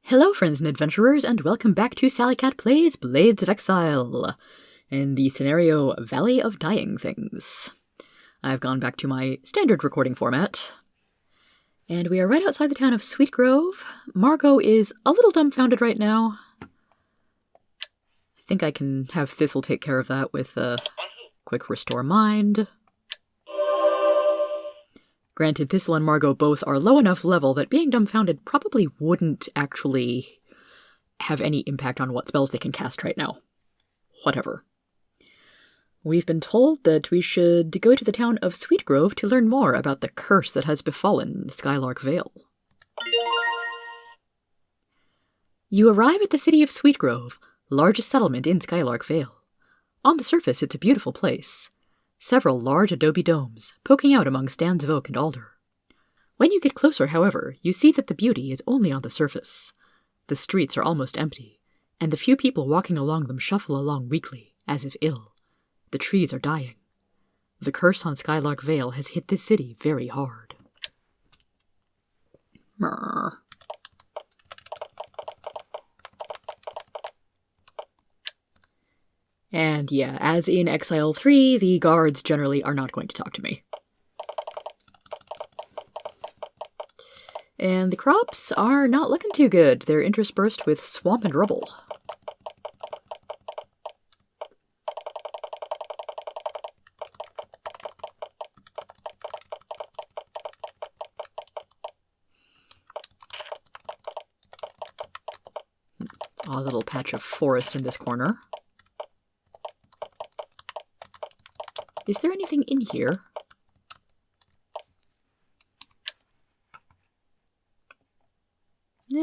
Hello friends and adventurers, and welcome back to Sally Cat Plays Blades of Exile, in the scenario Valley of Dying Things. I've gone back to my standard recording format, and we are right outside the town of Sweetgrove. Margot is a little dumbfounded right now. I think I can have Thistle take care of that with a quick restore mind. Granted, Thistle and Margot both are low enough level that being dumbfounded probably wouldn't actually have any impact on what spells they can cast right now. Whatever. We've been told that we should go to the town of Sweetgrove to learn more about the curse that has befallen Skylark Vale. You arrive at the city of Sweetgrove, largest settlement in Skylark Vale. On the surface, it's a beautiful place. Several large adobe domes, poking out among stands of oak and alder. When you get closer, however, you see that the beauty is only on the surface. The streets are almost empty, and the few people walking along them shuffle along weakly, as if ill. The trees are dying. The curse on Skylark Vale has hit this city very hard. Mrrr. And yeah, as in Exile 3, the guards generally are not going to talk to me. And the crops are not looking too good. They're interspersed with swamp and rubble. A little patch of forest in this corner. Is there anything in here?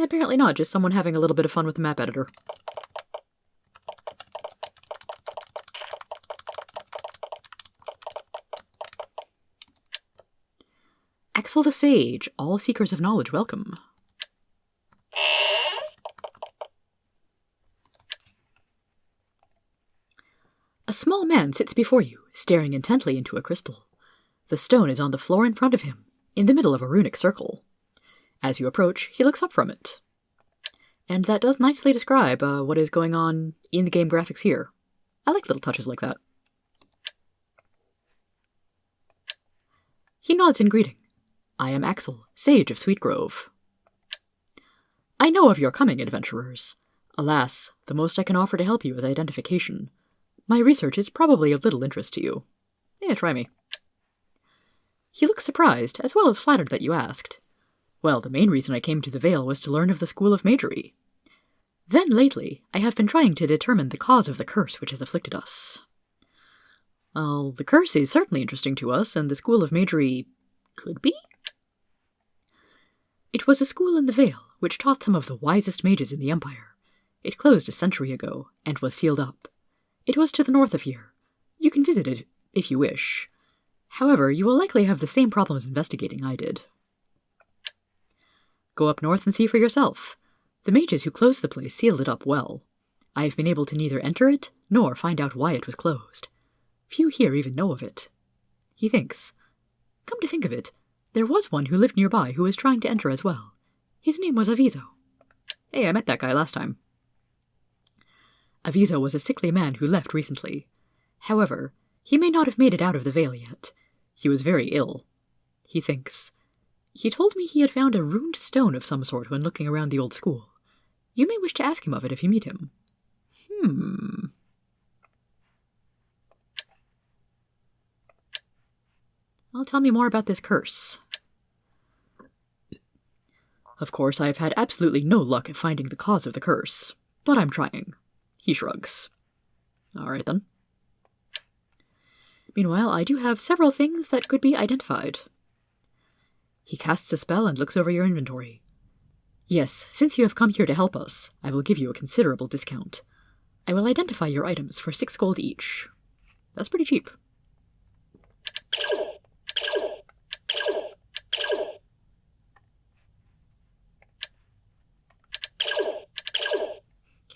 Apparently not, just someone having a little bit of fun with the map editor. Axel the Sage, all seekers of knowledge welcome. A small man sits before you, staring intently into a crystal. The stone is on the floor in front of him, in the middle of a runic circle. As you approach, he looks up from it. And that does nicely describe what is going on in the game graphics here. I like little touches like that. He nods in greeting. I am Axel, Sage of Sweetgrove. I know of your coming, adventurers. Alas, the most I can offer to help you is identification. My research is probably of little interest to you. Try me. He looks surprised, as well as flattered that you asked. Well, the main reason I came to the Vale was to learn of the School of Magery. Then lately, I have been trying to determine the cause of the curse which has afflicted us. Well, the curse is certainly interesting to us, and the School of Magery could be? It was a school in the Vale, which taught some of the wisest mages in the Empire. It closed a century ago, and was sealed up. It was to the north of here. You can visit it if you wish. However, you will likely have the same problems investigating I did. Go up north and see for yourself. The mages who closed the place sealed it up well. I have been able to neither enter it, nor find out why it was closed. Few here even know of it. He thinks. Come to think of it, there was one who lived nearby who was trying to enter as well. His name was Aviso. Hey, I met that guy last time. Aviso was a sickly man who left recently. However, he may not have made it out of the Vale yet. He was very ill. He thinks. He told me he had found a runed stone of some sort when looking around the old school. You may wish to ask him of it if you meet him. Well, tell me more about this curse. Of course, I have had absolutely no luck at finding the cause of the curse, but I'm trying. He shrugs. All right, then. Meanwhile, I do have several things that could be identified. He casts a spell and looks over your inventory. Yes, since you have come here to help us, I will give you a considerable discount. I will identify your items for 6 gold each. That's pretty cheap.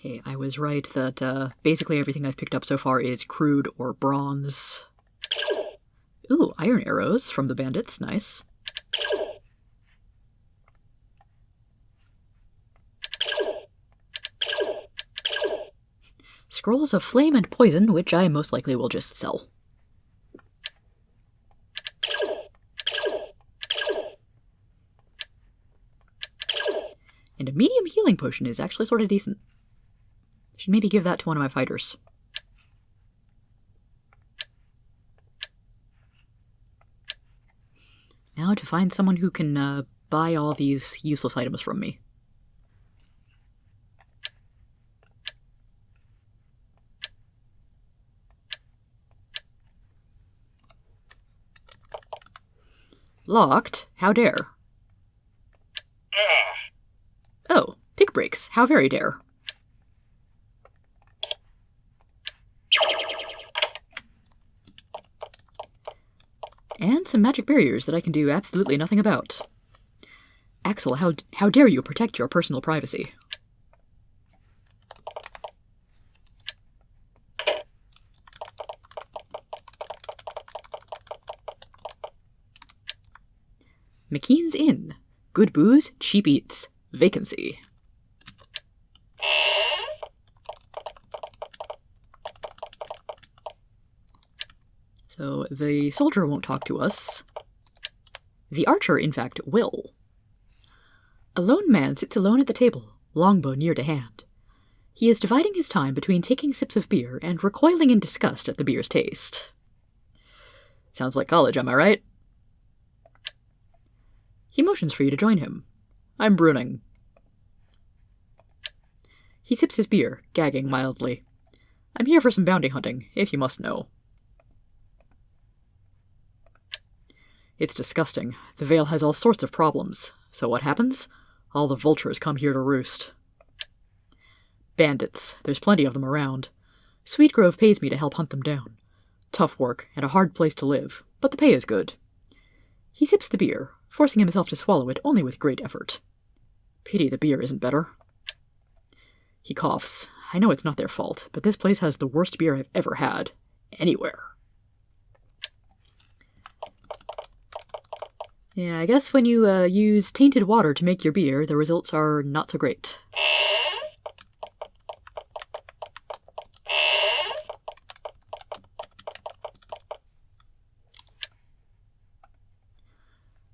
Okay, I was right that basically everything I've picked up so far is crude or bronze. Ooh, iron arrows from the bandits, nice. Scrolls of Flame and Poison, which I most likely will just sell. And a medium healing potion is actually sort of decent. I should maybe give that to one of my fighters. Now to find someone who can buy all these useless items from me. Locked? How dare? Oh, pick breaks. How very dare. And some magic barriers that I can do absolutely nothing about. Axel, how dare you protect your personal privacy? McKean's Inn. Good booze, cheap eats. Vacancy. So the soldier won't talk to us. The archer, in fact, will. A lone man sits alone at the table, longbow near to hand. He is dividing his time between taking sips of beer and recoiling in disgust at the beer's taste. Sounds like college, am I right? He motions for you to join him. I'm bruning. He sips his beer, gagging mildly. I'm here for some bounty hunting, if you must know. It's disgusting. The Vale has all sorts of problems. So what happens? All the vultures come here to roost. Bandits. There's plenty of them around. Sweetgrove pays me to help hunt them down. Tough work, and a hard place to live, but the pay is good. He sips the beer, forcing himself to swallow it only with great effort. Pity the beer isn't better. He coughs. I know it's not their fault, but this place has the worst beer I've ever had. Anywhere. Yeah, I guess when you use tainted water to make your beer, the results are not so great.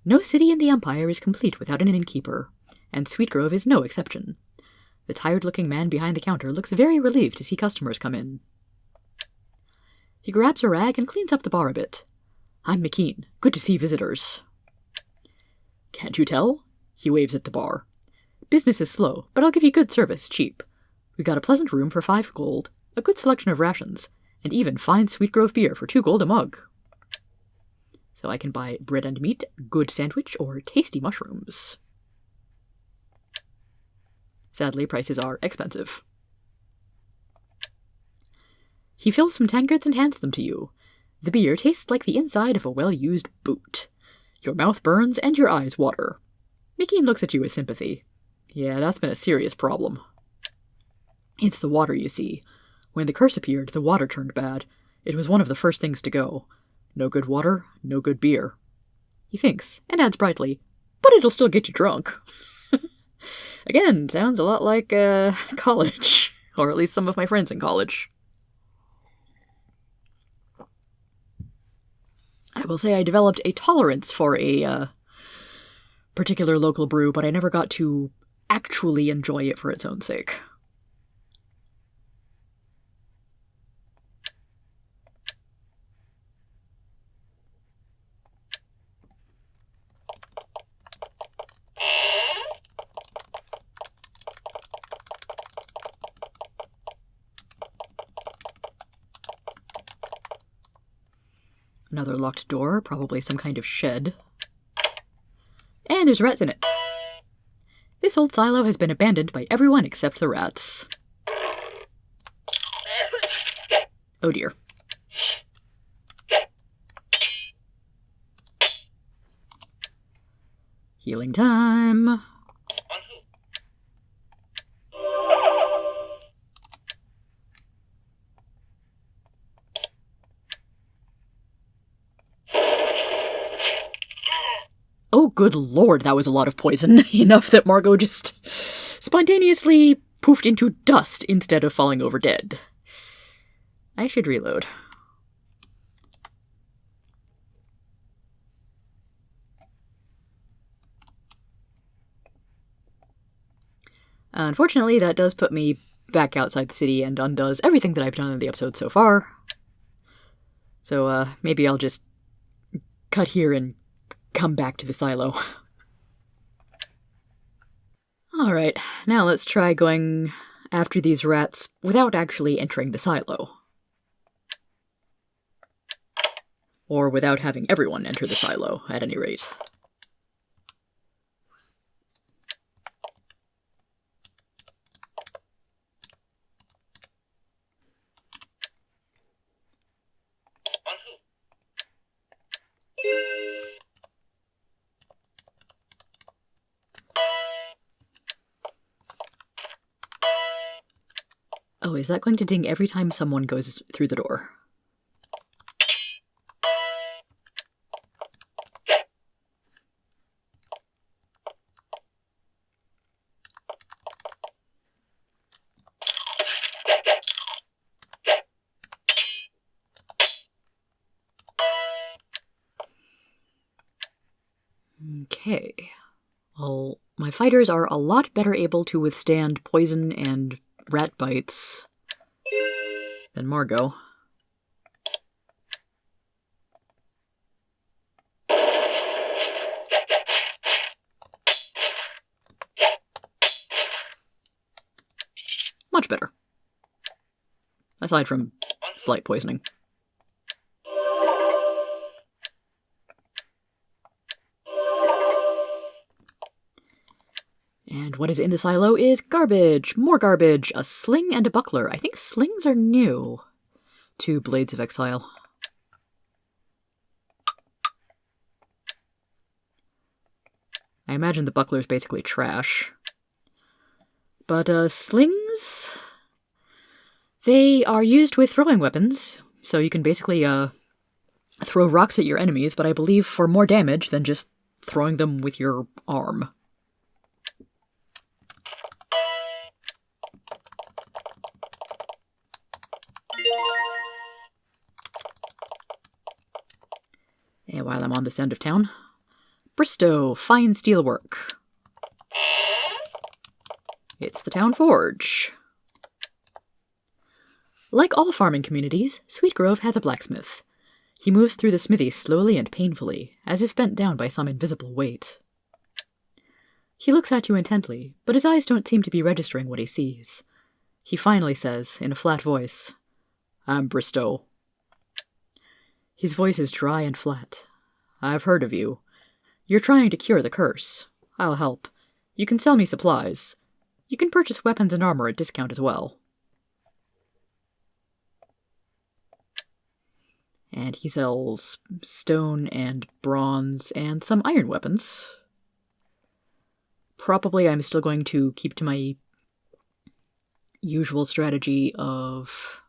No city in the Empire is complete without an innkeeper, and Sweetgrove is no exception. The tired-looking man behind the counter looks very relieved to see customers come in. He grabs a rag and cleans up the bar a bit. I'm McKean. Good to see visitors. Can't you tell? He waves at the bar. Business is slow, but I'll give you good service, cheap. We got a pleasant room for 5 gold, a good selection of rations, and even fine Sweetgrove beer for 2 gold a mug. So I can buy bread and meat, good sandwich, or tasty mushrooms. Sadly, prices are expensive. He fills some tankards and hands them to you. The beer tastes like the inside of a well-used boot. Your mouth burns and your eyes water. McKean looks at you with sympathy. Yeah, that's been a serious problem. It's the water, you see. When the curse appeared, the water turned bad. It was one of the first things to go. No good water, no good beer. He thinks, and adds brightly, but it'll still get you drunk. Again, sounds a lot like, college. Or at least some of my friends in college. I will say I developed a tolerance for a particular local brew, but I never got to actually enjoy it for its own sake. Another locked door, probably some kind of shed. And there's rats in it. This old silo has been abandoned by everyone except the rats. Oh dear. Healing time. Oh, good lord, that was a lot of poison. Enough that Margot just spontaneously poofed into dust instead of falling over dead. I should reload. Unfortunately, that does put me back outside the city and undoes everything that I've done in the episode so far. So, maybe I'll just cut here and come back to the silo. Alright, now let's try going after these rats without actually entering the silo. Or without having everyone enter the silo, at any rate. Oh, is that going to ding every time someone goes through the door? Okay. Well, my fighters are a lot better able to withstand poison and rat bites than Margot. Much better. Aside from slight poisoning. And what is in the silo is garbage, more garbage, a sling and a buckler. I think slings are new to Blades of Exile. I imagine the buckler is basically trash. But slings, they are used with throwing weapons, so you can basically throw rocks at your enemies, but I believe for more damage than just throwing them with your arm. And while I'm on this end of town, Bristow, fine steelwork. It's the town forge. Like all farming communities, Sweetgrove has a blacksmith. He moves through the smithy slowly and painfully, as if bent down by some invisible weight. He looks at you intently, but his eyes don't seem to be registering what he sees. He finally says, in a flat voice, "I'm Bristow." His voice is dry and flat. "I've heard of you. You're trying to cure the curse. I'll help. You can sell me supplies. You can purchase weapons and armor at discount as well." And he sells stone and bronze and some iron weapons. Probably I'm still going to keep to my usual strategy of...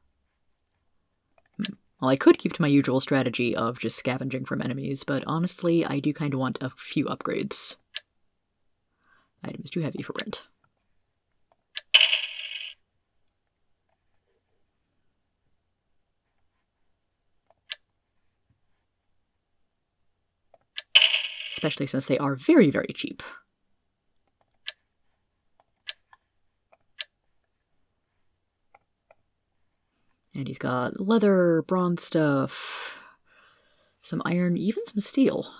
Well, I could keep to my usual strategy of just scavenging from enemies, but honestly, I do kind of want a few upgrades. Item is too heavy for rent. Especially since they are very, very cheap. And he's got leather, bronze stuff, some iron, even some steel.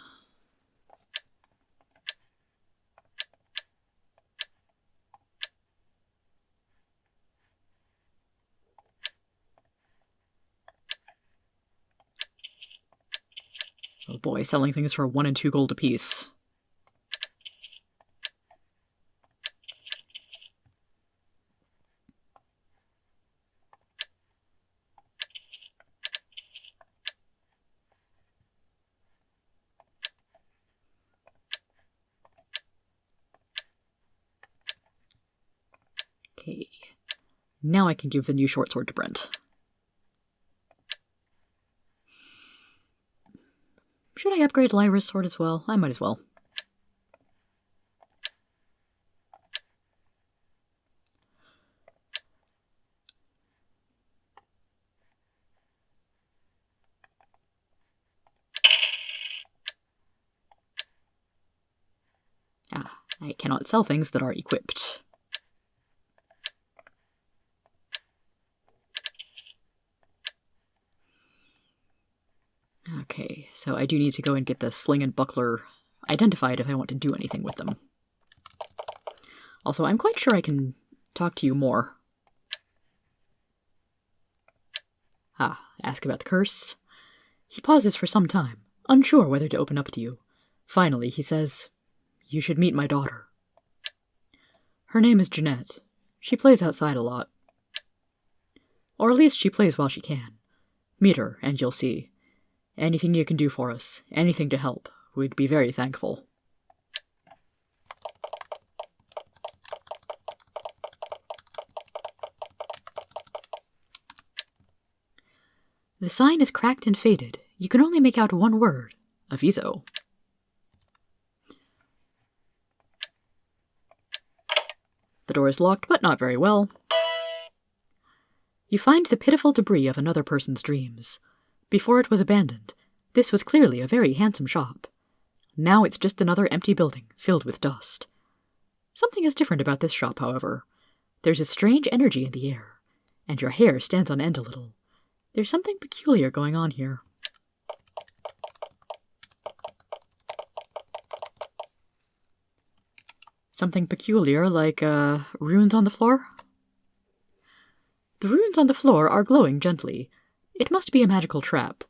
Oh boy, selling things for 1 and 2 gold apiece. Okay, now I can give the new short sword to Brent. Should I upgrade Lyra's sword as well? I might as well. I cannot sell things that are equipped. Okay, so I do need to go and get the sling and buckler identified if I want to do anything with them. Also, I'm quite sure I can talk to you more. Ask about the curse. He pauses for some time, unsure whether to open up to you. Finally, he says, "You should meet my daughter. Her name is Jeanette. She plays outside a lot. Or at least she plays while she can. Meet her, and you'll see. Anything you can do for us, anything to help, we'd be very thankful." The sign is cracked and faded. You can only make out one word, Aviso. The door is locked, but not very well. You find the pitiful debris of another person's dreams. Before it was abandoned, this was clearly a very handsome shop. Now it's just another empty building, filled with dust. Something is different about this shop, however. There's a strange energy in the air, and your hair stands on end a little. There's something peculiar going on here. Something peculiar, like, runes on the floor? The runes on the floor are glowing gently. It must be a magical trap.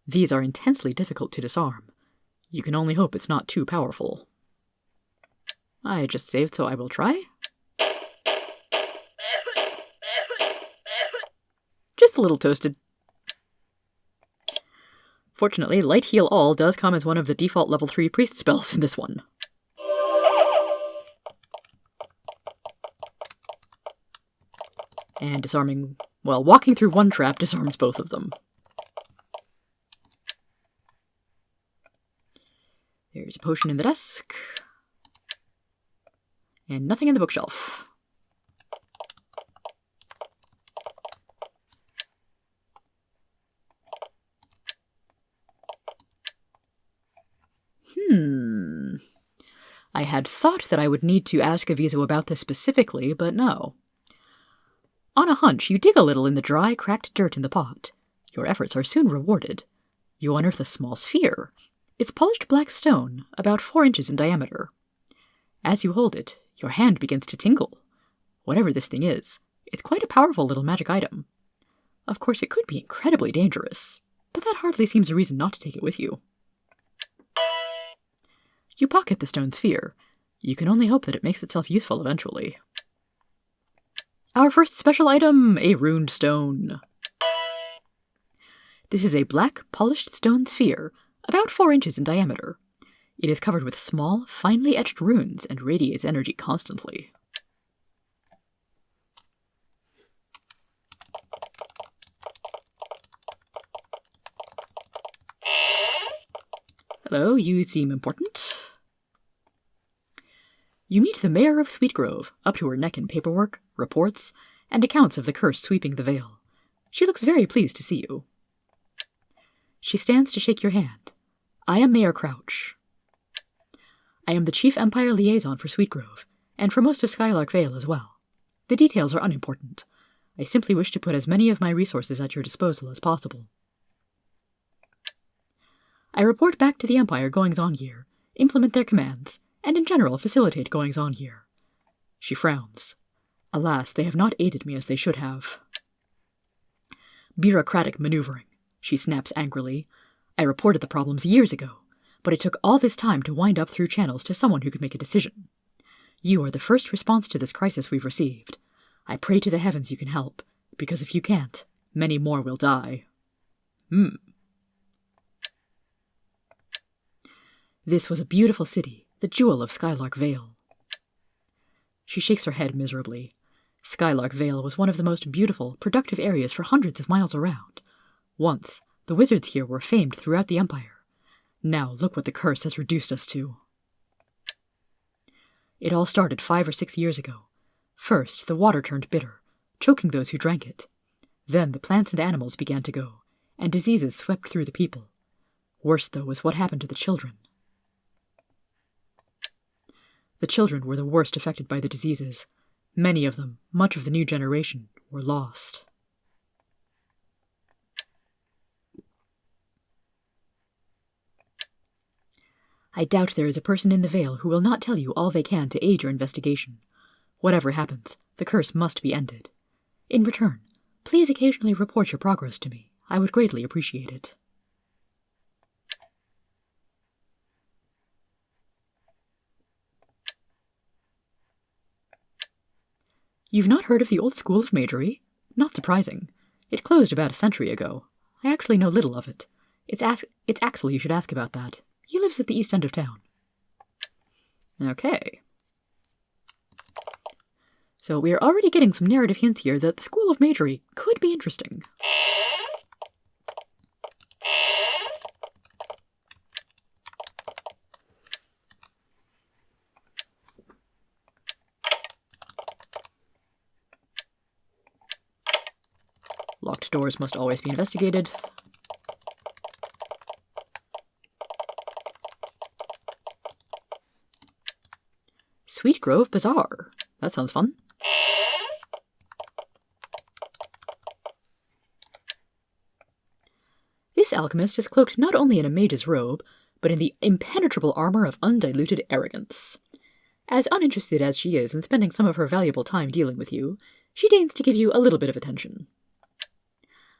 These are intensely difficult to disarm. You can only hope it's not too powerful. I just saved, so I will try. Just a little toasted. Fortunately, Light Heal All does come as one of the default level 3 priest spells in this one. And disarming, well, walking through one trap disarms both of them. There's a potion in the desk. And nothing in the bookshelf. I had thought that I would need to ask Aviso about this specifically, but no. On a hunch, you dig a little in the dry, cracked dirt in the pot. Your efforts are soon rewarded. You unearth a small sphere. It's polished black stone, about 4 inches in diameter. As you hold it, your hand begins to tingle. Whatever this thing is, it's quite a powerful little magic item. Of course, it could be incredibly dangerous, but that hardly seems a reason not to take it with you. You pocket the stone sphere. You can only hope that it makes itself useful eventually. Our first special item, a runed stone. This is a black, polished stone sphere, about 4 inches in diameter. It is covered with small, finely etched runes and radiates energy constantly. Hello, you seem important. You meet the mayor of Sweetgrove, up to her neck in paperwork, reports, and accounts of the curse sweeping the Vale. She looks very pleased to see you. She stands to shake your hand. I am Mayor Crouch. I am the Chief Empire Liaison for Sweetgrove, and for most of Skylark Vale as well. The details are unimportant. I simply wish to put as many of my resources at your disposal as possible. I report back to the Empire goings-on here, implement their commands, and in general facilitate goings-on here. She frowns. Alas, they have not aided me as they should have. Bureaucratic maneuvering, she snaps angrily. I reported the problems years ago, but it took all this time to wind up through channels to someone who could make a decision. You are the first response to this crisis we've received. I pray to the heavens you can help, because if you can't, many more will die. This was a beautiful city, the jewel of Skylark Vale. She shakes her head miserably. Skylark Vale was one of the most beautiful, productive areas for hundreds of miles around. Once, the wizards here were famed throughout the Empire. Now look what the curse has reduced us to. It all started 5 or 6 years ago. First, the water turned bitter, choking those who drank it. Then the plants and animals began to go, and diseases swept through the people. Worse, though, was what happened to the children. The children were the worst affected by the diseases. Many of them, much of the new generation, were lost. I doubt there is a person in the Vale who will not tell you all they can to aid your investigation. Whatever happens, the curse must be ended. In return, please occasionally report your progress to me. I would greatly appreciate it. You've not heard of the old school of magery? Not surprising. It closed about a century ago. I actually know little of it. It's Axel you should ask about that. He lives at the east end of town. Okay. So we are already getting some narrative hints here that the school of magery could be interesting. Locked doors must always be investigated. Sweetgrove Bazaar. That sounds fun. This alchemist is cloaked not only in a mage's robe, but in the impenetrable armor of undiluted arrogance. As uninterested as she is in spending some of her valuable time dealing with you, she deigns to give you a little bit of attention.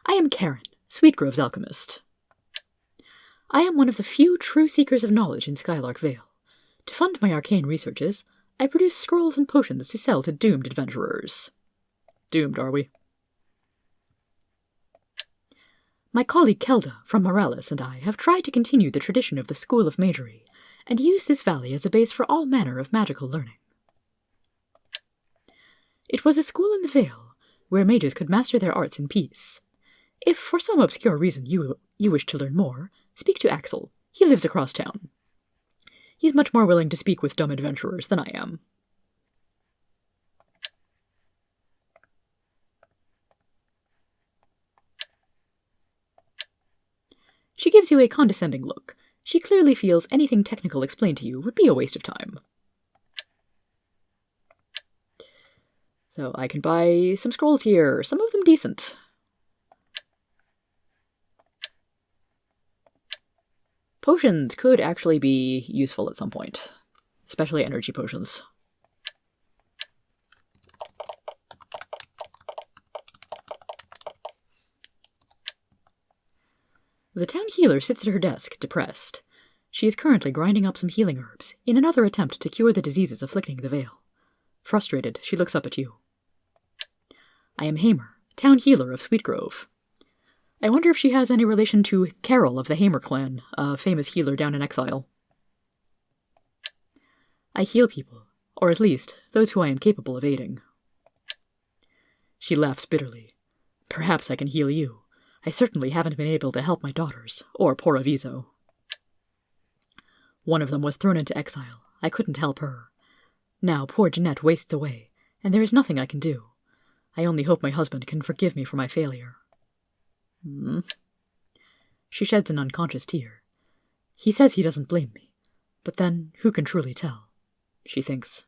I am Karen, Sweetgrove's alchemist. I am one of the few true seekers of knowledge in Skylark Vale. To fund my arcane researches, I produce scrolls and potions to sell to doomed adventurers. Doomed, are we? My colleague Kelda from Morales and I have tried to continue the tradition of the School of Magery and use this valley as a base for all manner of magical learning. It was a school in the Vale, where mages could master their arts in peace. If for some obscure reason you wish to learn more, speak to Axel. He lives across town. He's much more willing to speak with dumb adventurers than I am. She gives you a condescending look. She clearly feels anything technical explained to you would be a waste of time. So I can buy some scrolls here, some of them decent. Potions could actually be useful at some point, especially energy potions. The town healer sits at her desk, depressed. She is currently grinding up some healing herbs in another attempt to cure the diseases afflicting the Vale. Frustrated, she looks up at you. I am Hamer, town healer of Sweetgrove. I wonder if she has any relation to Carol of the Hamer clan, a famous healer down in Exile. I heal people, or at least those who I am capable of aiding. She laughs bitterly. Perhaps I can heal you. I certainly haven't been able to help my daughters, or poor Aviso. One of them was thrown into exile. I couldn't help her. Now poor Jeanette wastes away, and there is nothing I can do. I only hope my husband can forgive me for my failure. She sheds an unconscious tear. He says he doesn't blame me, but then who can truly tell? She thinks,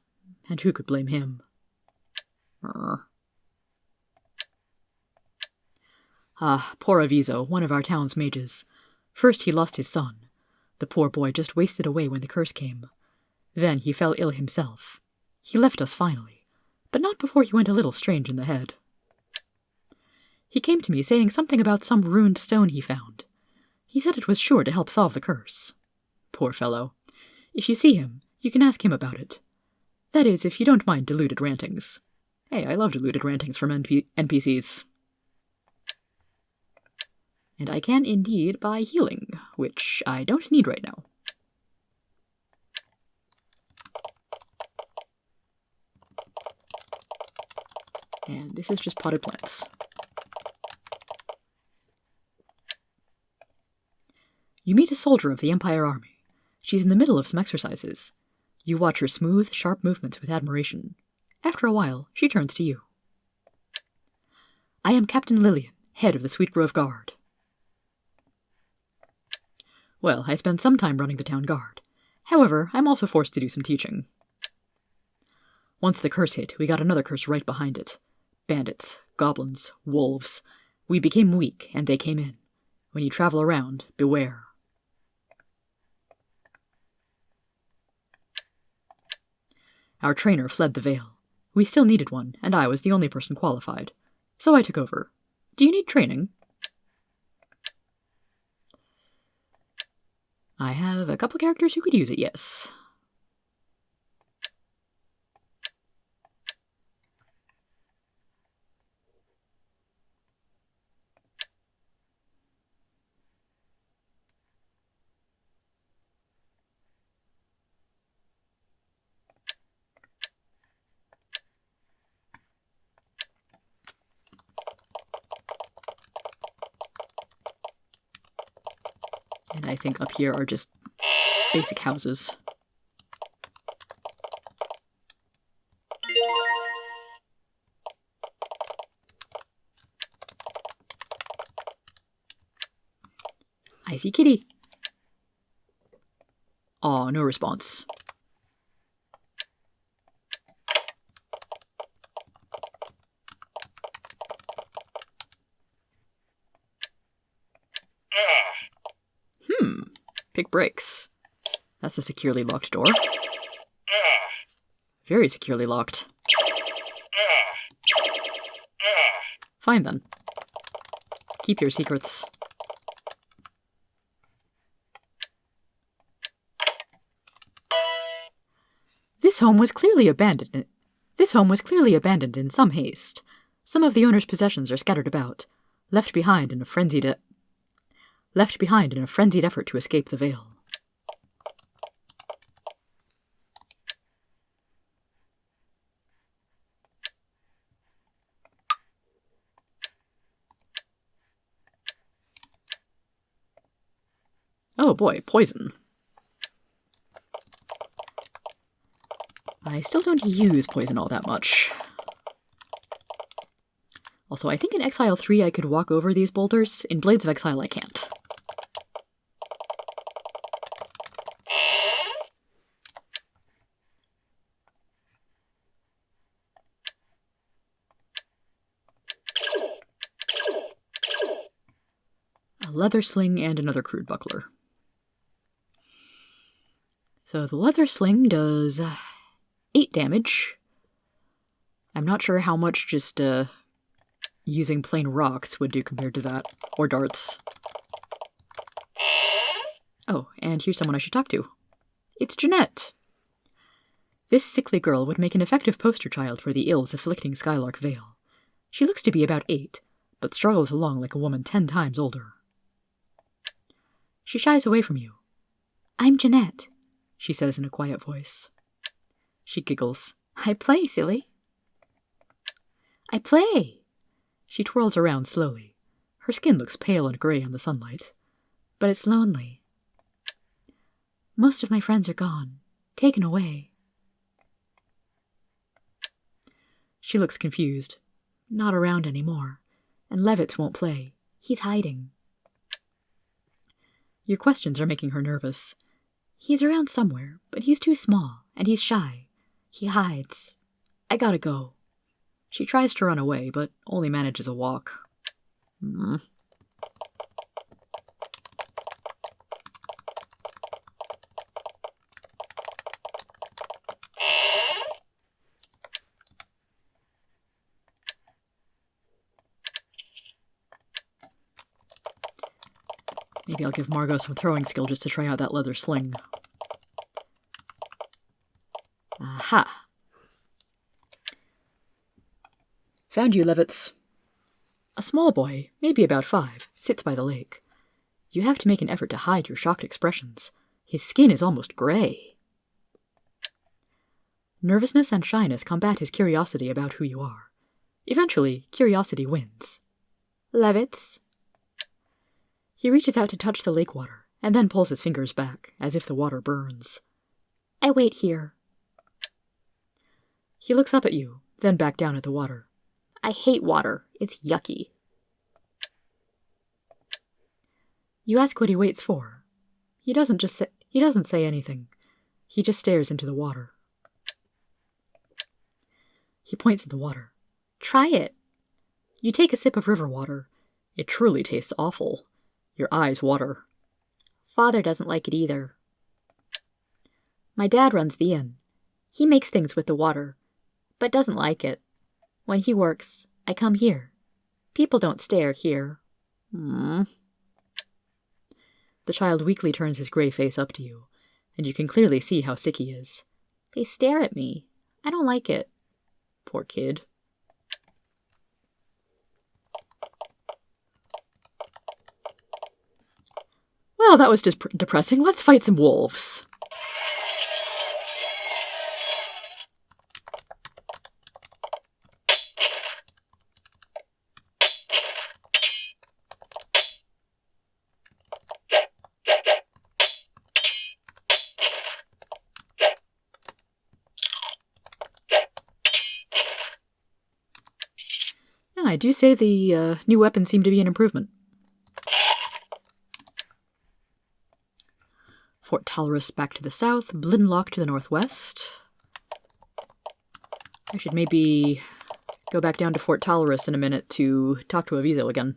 and who could blame him? Ah, poor Aviso, one of our town's mages. First he lost his son. The poor boy just wasted away when the curse came. Then he fell ill himself. He left us finally, but not before he went a little strange in the head. He came to me saying something about some ruined stone he found. He said it was sure to help solve the curse. Poor fellow. If you see him, you can ask him about it. That is, if you don't mind deluded rantings. Hey, I love deluded rantings from NPCs. And I can indeed buy healing, which I don't need right now. And this is just potted plants. You meet a soldier of the Empire Army. She's in the middle of some exercises. You watch her smooth, sharp movements with admiration. After a while, she turns to you. I am Captain Lillian, head of the Sweetgrove Guard. Well, I spend some time running the town guard. However, I'm also forced to do some teaching. Once the curse hit, we got another curse right behind it. Bandits, goblins, wolves. We became weak, and they came in. When you travel around, beware. Our trainer fled the Vale. We still needed one, and I was the only person qualified. So I took over. Do you need training? I have a couple characters who could use it, yes. And I think up here are just basic houses. I see kitty. Aw, no response. Pick brakes. That's a securely locked door. Very securely locked. Fine then. Keep your secrets. This home was clearly abandoned in some haste. Some of the owner's possessions are scattered about, left behind in a frenzied effort to escape the Vale. Oh boy, poison. I still don't use poison all that much. Also, I think in Exile 3 I could walk over these boulders. In Blades of Exile I can't. A leather sling and another crude buckler. So the leather sling does 8 damage. I'm not sure how much just using plain rocks would do compared to that, or darts. Oh, and here's someone I should talk to. It's Jeanette. This sickly girl would make an effective poster child for the ills afflicting Skylark Vale. She looks to be about 8, but struggles along like a woman 10 times older. She shies away from you. I'm Jeanette, she says in a quiet voice. She giggles. I play, silly. I play. She twirls around slowly. Her skin looks pale and gray in the sunlight. But it's lonely. Most of my friends are gone, taken away. She looks confused. Not around anymore. And Levitz won't play. He's hiding. Your questions are making her nervous. He's around somewhere, but he's too small, and he's shy. He hides. I gotta go. She tries to run away, but only manages a walk. Maybe I'll give Margot some throwing skill just to try out that leather sling. Aha! Found you, Levitz. A small boy, maybe about 5, sits by the lake. You have to make an effort to hide your shocked expressions. His skin is almost gray. Nervousness and shyness combat his curiosity about who you are. Eventually, curiosity wins. Levitz? He reaches out to touch the lake water, and then pulls his fingers back, as if the water burns. I wait here. He looks up at you, then back down at the water. I hate water. It's yucky. You ask what he waits for. He doesn't say anything. He just stares into the water. He points at the water. Try it. You take a sip of river water. It truly tastes awful. Your eyes water. Father doesn't like it either. My dad runs the inn. He makes things with the water, but doesn't like it. When he works, I come here. People don't stare here. The child weakly turns his gray face up to you, and you can clearly see how sick he is. They stare at me. I don't like it. Poor kid. Well, that was just depressing. Let's fight some wolves. Yeah, I do say the new weapons seem to be an improvement. Fort Talrus back to the south, Blinlock to the northwest. I should maybe go back down to Fort Talrus in a minute to talk to Aviso again.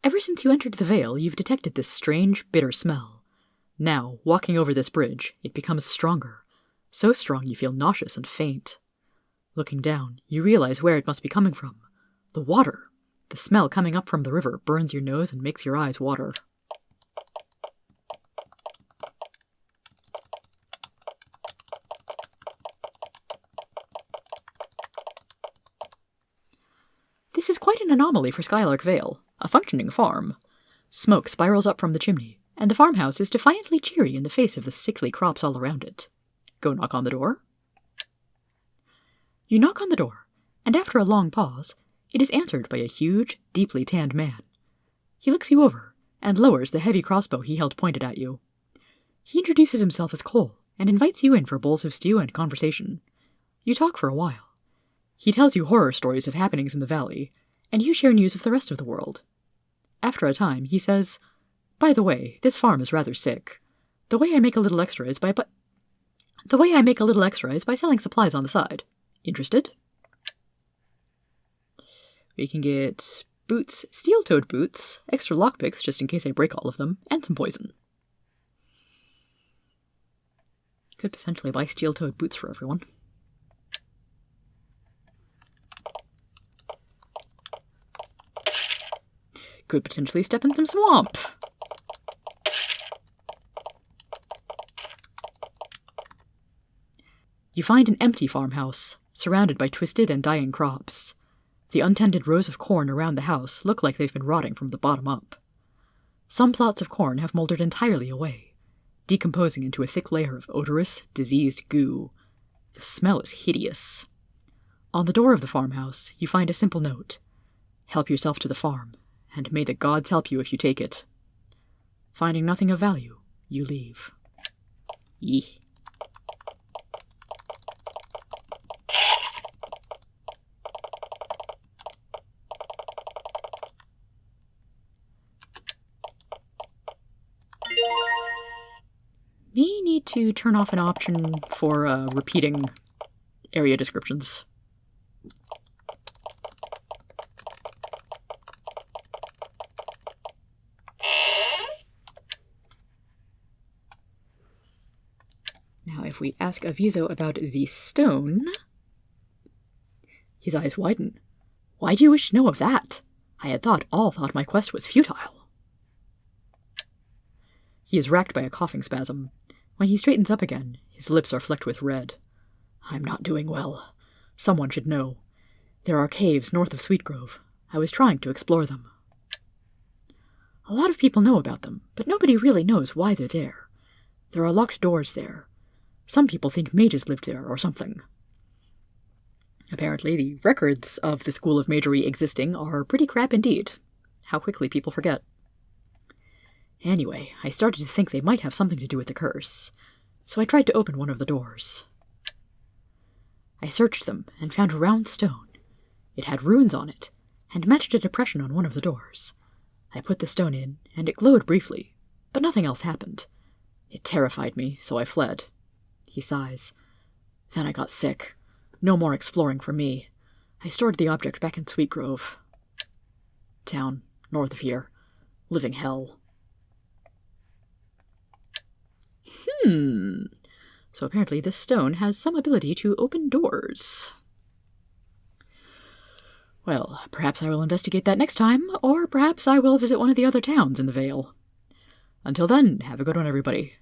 Ever since you entered the Vale, you've detected this strange, bitter smell. Now, walking over this bridge, it becomes stronger. So strong you feel nauseous and faint. Looking down, you realize where it must be coming from. The water. The smell coming up from the river burns your nose and makes your eyes water. This is quite an anomaly for Skylark Vale, a functioning farm. Smoke spirals up from the chimney, and the farmhouse is defiantly cheery in the face of the sickly crops all around it. Go knock on the door. You knock on the door, and after a long pause, it is answered by a huge, deeply tanned man. He looks you over, and lowers the heavy crossbow he held pointed at you. He introduces himself as Cole, and invites you in for bowls of stew and conversation. You talk for a while. He tells you horror stories of happenings in the valley, and you share news of the rest of the world. After a time, he says, "By the way, this farm is rather sick. The way I make a little extra is by selling supplies on the side. Interested?" We can get boots, steel-toed boots, extra lockpicks just in case I break all of them, and some poison. Could potentially buy steel-toed boots for everyone. Could potentially step in some swamp. You find an empty farmhouse, surrounded by twisted and dying crops. The untended rows of corn around the house look like they've been rotting from the bottom up. Some plots of corn have moldered entirely away, decomposing into a thick layer of odorous, diseased goo. The smell is hideous. On the door of the farmhouse, you find a simple note. Help yourself to the farm, and may the gods help you if you take it. Finding nothing of value, you leave. Eeh. May need to turn off an option for repeating area descriptions. Now, if we ask Aviso about the stone, his eyes widen. Why do you wish to know of that? I had thought my quest was futile. He is racked by a coughing spasm. When he straightens up again, his lips are flecked with red. I'm not doing well. Someone should know. There are caves north of Sweetgrove. I was trying to explore them. A lot of people know about them, but nobody really knows why they're there. There are locked doors there. Some people think mages lived there or something. Apparently, the records of the School of Magery existing are pretty crap indeed. How quickly people forget. Anyway, I started to think they might have something to do with the curse, so I tried to open one of the doors. I searched them and found a round stone. It had runes on it, and matched a depression on one of the doors. I put the stone in, and it glowed briefly, but nothing else happened. It terrified me, so I fled. He sighs. Then I got sick. No more exploring for me. I stored the object back in Sweetgrove. Town, north of here. Living hell. So apparently this stone has some ability to open doors. Well, perhaps I will investigate that next time, or perhaps I will visit one of the other towns in the Vale. Until then, have a good one, everybody.